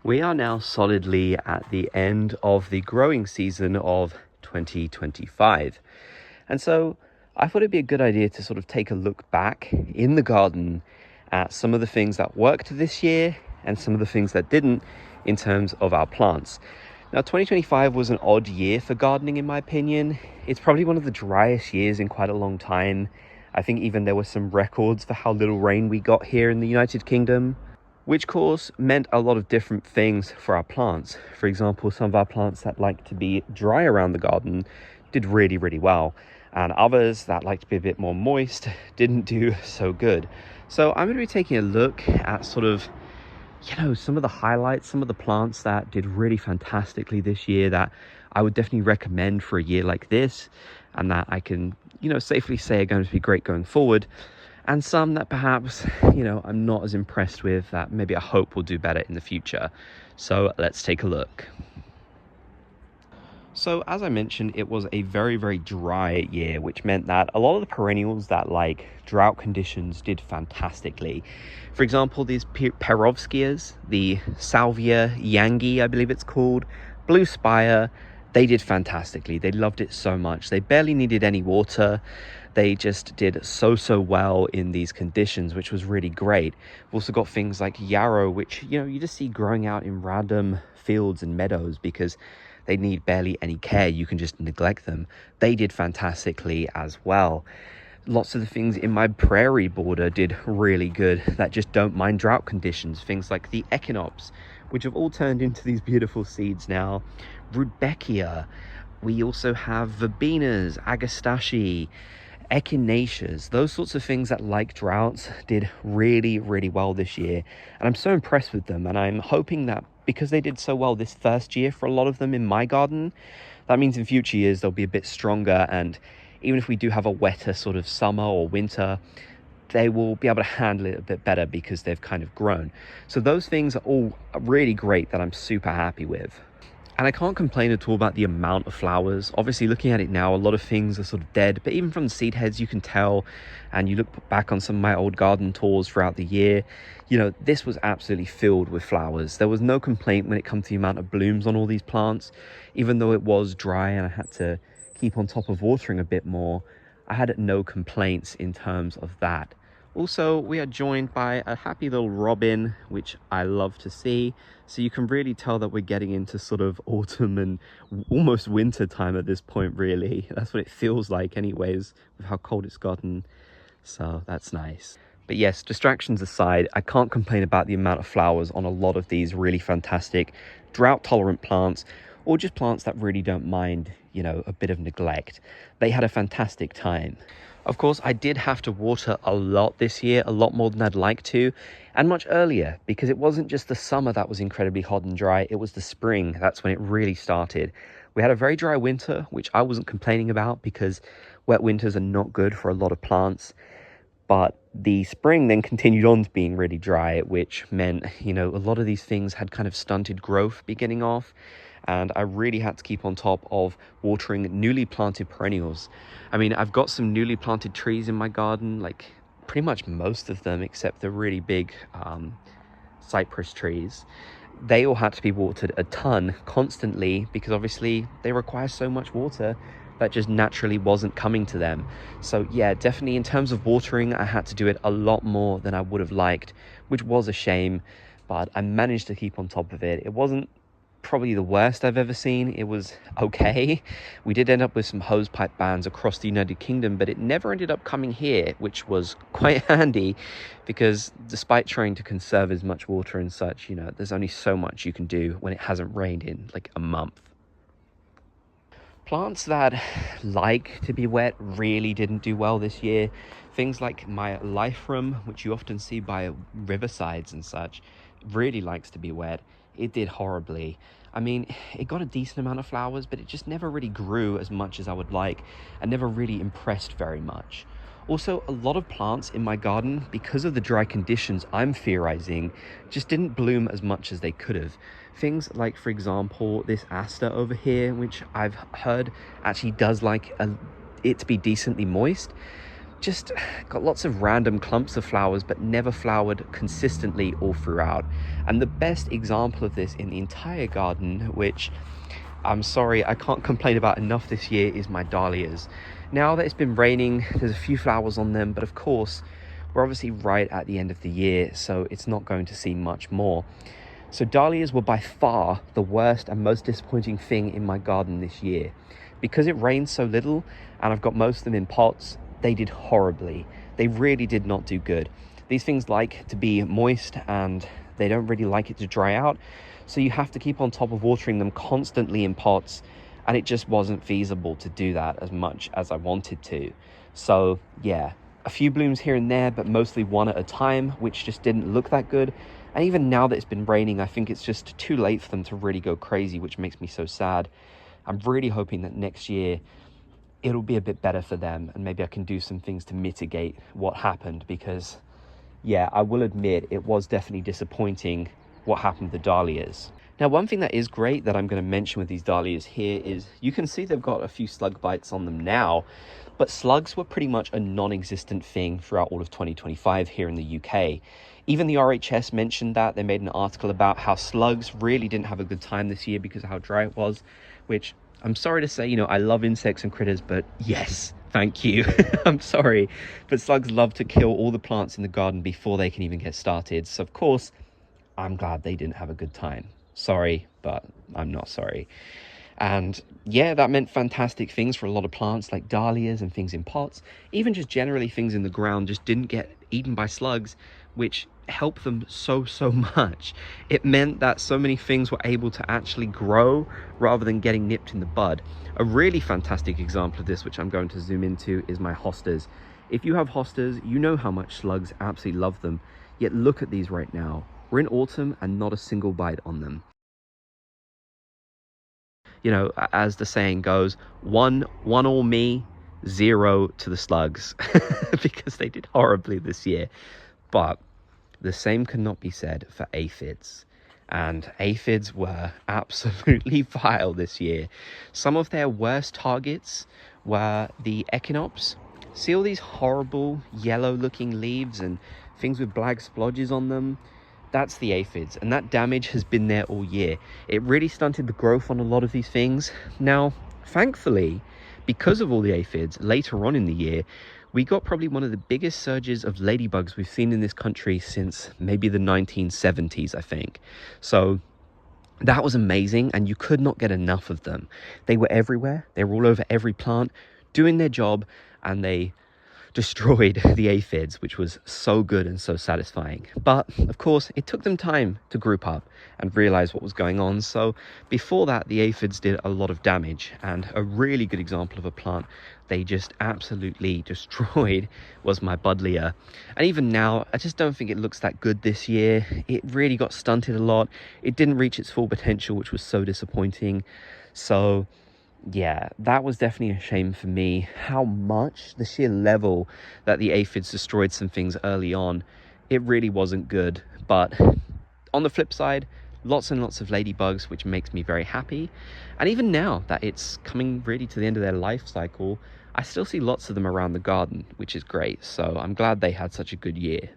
We are now solidly at the end of the growing season of 2025. And so I thought it'd be a good idea to sort of take a look back in the garden at some of the things that worked this year and some of the things that didn't in terms of our plants. Now, 2025 was an odd year for gardening, in my opinion. It's probably one of the driest years in quite a long time. I think even there were some records for how little rain we got here in the United Kingdom, which of course meant a lot of different things for our plants. For example, some of our plants that like to be dry around the garden did really, really well. And others that like to be a bit more moist didn't do so good. So I'm going to be taking a look at sort of, some of the highlights, some of the plants that did really fantastically this year that I would definitely recommend for a year like this, and that I can, safely say are going to be great going forward. And some that perhaps, I'm not as impressed with, that maybe I hope will do better in the future. So let's take a look. So as I mentioned, it was a very, very dry year, which meant that a lot of the perennials that like drought conditions did fantastically. For example, these perovskias, the Salvia yangi, I believe it's called, Blue Spire, they did fantastically. They loved it so much. They barely needed any water. They just did so well in these conditions, which was really great. We've also got things like yarrow, which, you just see growing out in random fields and meadows because they need barely any care. You can just neglect them. They did fantastically as well. Lots of the things in my prairie border did really good that just don't mind drought conditions. Things like the echinops, which have all turned into these beautiful seeds now. Rudbeckia. We also have verbenas, agastache, echinaceas, those sorts of things that like droughts did really, really well this year. And I'm so impressed with them. And I'm hoping that because they did so well this first year for a lot of them in my garden, that means in future years they'll be a bit stronger. And even if we do have a wetter sort of summer or winter, they will be able to handle it a bit better because they've kind of grown. So those things are all really great that I'm super happy with. And I can't complain at all about the amount of flowers. Obviously, looking at it now, a lot of things are sort of dead, but even from the seed heads, you can tell, and you look back on some of my old garden tours throughout the year, this was absolutely filled with flowers. There was no complaint when it comes to the amount of blooms on all these plants. Even though it was dry and I had to keep on top of watering a bit more, I had no complaints in terms of that. Also, we are joined by a happy little robin, which I love to see. So you can really tell that we're getting into sort of autumn and almost winter time at this point, really. That's what it feels like anyways, with how cold it's gotten. So that's nice. But yes, distractions aside, I can't complain about the amount of flowers on a lot of these really fantastic drought-tolerant plants, or just plants that really don't mind, a bit of neglect. They had a fantastic time. Of course, I did have to water a lot this year, a lot more than I'd like to, and much earlier, because it wasn't just the summer that was incredibly hot and dry, it was the spring. That's when it really started. We had a very dry winter, which I wasn't complaining about because wet winters are not good for a lot of plants. But the spring then continued on to being really dry, which meant, a lot of these things had kind of stunted growth beginning off. And I really had to keep on top of watering newly planted perennials. I mean, I've got some newly planted trees in my garden, like pretty much most of them, except the really big cypress trees. They all had to be watered a ton constantly because obviously they require so much water that just naturally wasn't coming to them. So yeah, definitely in terms of watering, I had to do it a lot more than I would have liked, which was a shame, but I managed to keep on top of it. It wasn't probably the worst I've ever seen. It was okay. We did end up with some hose pipe bans across the United Kingdom, but it never ended up coming here, which was quite handy because despite trying to conserve as much water and such, there's only so much you can do when it hasn't rained in like a month. Plants that like to be wet really didn't do well this year. Things like my lythrum, which you often see by riversides and such, really likes to be wet. It did horribly. I mean, it got a decent amount of flowers, but it just never really grew as much as I would like and never really impressed very much. Also, a lot of plants in my garden, because of the dry conditions I'm theorizing, just didn't bloom as much as they could have. Things like, for example, this aster over here, which I've heard actually does like it to be decently moist. just got lots of random clumps of flowers, but never flowered consistently all throughout. And the best example of this in the entire garden, which I'm sorry, I can't complain about enough this year, is my dahlias. Now that it's been raining, there's a few flowers on them, but of course, we're obviously right at the end of the year, so it's not going to see much more. So dahlias were by far the worst and most disappointing thing in my garden this year. Because it rained so little, and I've got most of them in pots, they did horribly. They really did not do good. These things like to be moist, and they don't really like it to dry out. So you have to keep on top of watering them constantly in pots, and it just wasn't feasible to do that as much as I wanted to. So yeah, a few blooms here and there, but mostly one at a time, which just didn't look that good. And even now that it's been raining, I think it's just too late for them to really go crazy, which makes me so sad. I'm really hoping that next year it'll be a bit better for them, and maybe I can do some things to mitigate what happened, because yeah, I will admit it was definitely disappointing what happened with the dahlias. Now, one thing that is great that I'm going to mention with these dahlias here is you can see they've got a few slug bites on them now, but slugs were pretty much a non-existent thing throughout all of 2025 here in the UK. Even the RHS mentioned that. They made an article about how slugs really didn't have a good time this year because of how dry it was, which I'm sorry to say, you know, I love insects and critters, but yes, thank you. I'm sorry, but slugs love to kill all the plants in the garden before they can even get started. So of course, I'm glad they didn't have a good time. Sorry, but I'm not sorry. And yeah, that meant fantastic things for a lot of plants like dahlias and things in pots. Even just generally things in the ground just didn't get eaten by slugs, which helped them so much. It meant that so many things were able to actually grow rather than getting nipped in the bud. A really fantastic example of this, which I'm going to zoom into, is my hostas. If you have hostas, you know how much slugs absolutely love them. Yet look at these right now. We're in autumn and not a single bite on them. You know, as the saying goes, one all me, 0 to the slugs, because they did horribly this year. But the same cannot be said for aphids. And aphids were absolutely vile this year. Some of their worst targets were the echinops. See all these horrible yellow looking leaves and things with black splodges on them? That's the aphids, and that damage has been there all year. It really stunted the growth on a lot of these things. Now, thankfully, because of all the aphids, later on in the year, we got probably one of the biggest surges of ladybugs we've seen in this country since maybe the 1970s, I think. So that was amazing, and you could not get enough of them. They were everywhere. They were all over every plant, doing their job, and they destroyed the aphids, which was so good and so satisfying. But of course, it took them time to group up and realize what was going on. So before that, the aphids did a lot of damage, and a really good example of a plant they just absolutely destroyed was my buddleia. And even now, I just don't think it looks that good this year. It really got stunted a lot. It didn't reach its full potential, which was so disappointing. So yeah, that was definitely a shame for me. How much, the sheer level that the aphids destroyed some things early on, it really wasn't good. But on the flip side, lots and lots of ladybugs, which makes me very happy. And even now that it's coming really to the end of their life cycle, I still see lots of them around the garden, which is great. So I'm glad they had such a good year.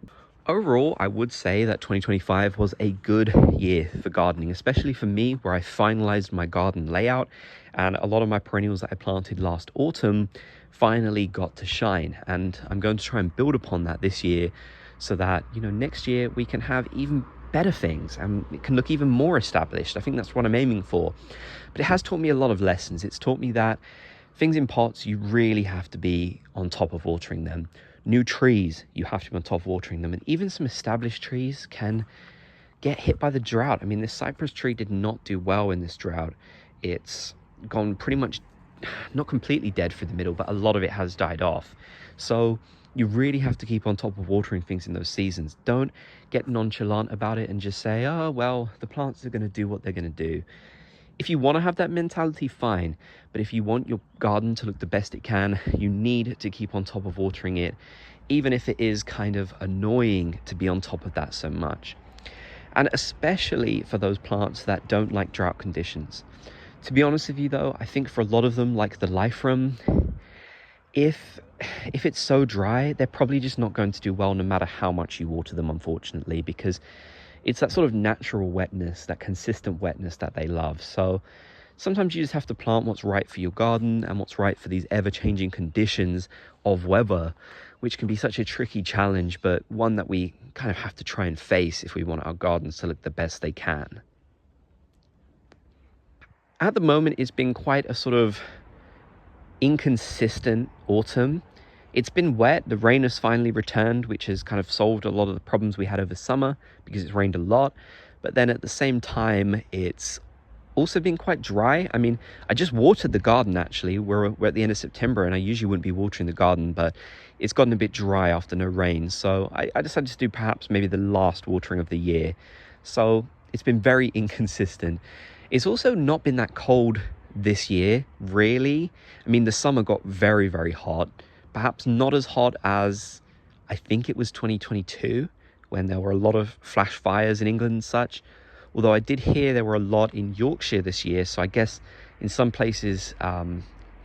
Overall, I would say that 2025 was a good year for gardening, especially for me, where I finalized my garden layout, and a lot of my perennials that I planted last autumn finally got to shine. And I'm going to try and build upon that this year so that, you know, next year we can have even better things and it can look even more established. I think that's what I'm aiming for. But it has taught me a lot of lessons. It's taught me that things in pots, you really have to be on top of watering them. New trees, you have to be on top of watering them. And even some established trees can get hit by the drought. I mean, this cypress tree did not do well in this drought. It's gone pretty much, not completely dead through the middle, but a lot of it has died off. So you really have to keep on top of watering things in those seasons. Don't get nonchalant about it and just say, oh, well, the plants are going to do what they're going to do. If you want to have that mentality, fine. But if you want your garden to look the best it can, you need to keep on top of watering it, even if it is kind of annoying to be on top of that so much. And especially for those plants that don't like drought conditions. To be honest with you though, I think for a lot of them, like the Liferum, If it's so dry, they're probably just not going to do well no matter how much you water them, unfortunately, because it's that sort of natural wetness, that consistent wetness that they love. So sometimes you just have to plant what's right for your garden and what's right for these ever-changing conditions of weather, which can be such a tricky challenge, but one that we kind of have to try and face if we want our gardens to look the best they can. At the moment, it's been quite a sort of inconsistent autumn. It's been wet. The rain has finally returned, which has kind of solved a lot of the problems we had over summer because it's rained a lot. But then at the same time, it's also been quite dry. I mean, I just watered the garden actually. We're at the end of September and I usually wouldn't be watering the garden, but it's gotten a bit dry after no rain. So I decided to do perhaps maybe the last watering of the year. So it's been very inconsistent. It's also not been that cold this year, really. I mean, the summer got very, very hot. Perhaps not as hot as I think it was 2022, when there were a lot of flash fires in England and such. Although I did hear there were a lot in Yorkshire this year, so I guess in some places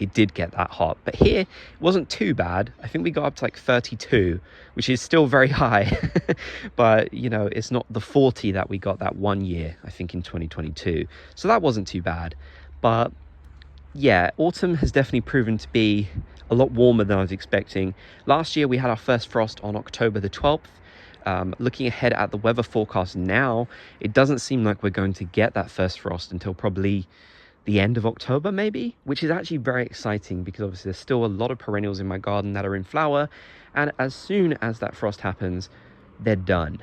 it did get that hot. But here, it wasn't too bad. I think we got up to like 32, which is still very high. But, you know, it's not the 40 that we got that one year, I think in 2022. So that wasn't too bad. But yeah, autumn has definitely proven to be a lot warmer than I was expecting. Last year we had our first frost on October the 12th. Looking ahead at the weather forecast now, it doesn't seem like we're going to get that first frost until probably the end of October maybe, which is actually very exciting because obviously there's still a lot of perennials in my garden that are in flower, and as soon as that frost happens, they're done.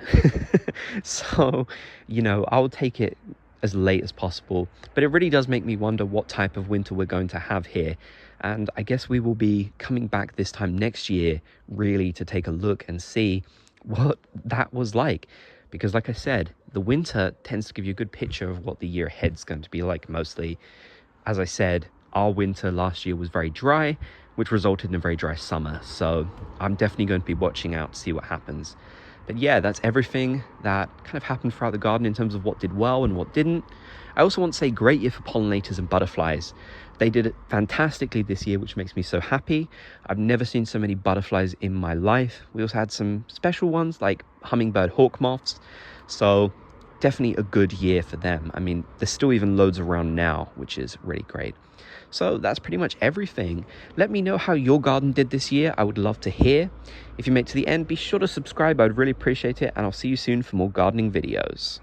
So, you know, I'll take it as late as possible, but it really does make me wonder what type of winter we're going to have here. And I guess we will be coming back this time next year really to take a look and see what that was like, because like I said, the winter tends to give you a good picture of what the year ahead's going to be like. Mostly, as I said, our winter last year was very dry, which resulted in a very dry summer, so I'm definitely going to be watching out to see what happens. But yeah, that's everything that kind of happened throughout the garden in terms of what did well and what didn't. I also want to say great year for pollinators and butterflies. They did it fantastically this year, which makes me so happy. I've never seen so many butterflies in my life. We also had some special ones like hummingbird hawk moths. So definitely a good year for them. I mean, there's still even loads around now, which is really great. So that's pretty much everything. Let me know how your garden did this year. I would love to hear. If you made it to the end, be sure to subscribe. I would really appreciate it. And I'll see you soon for more gardening videos.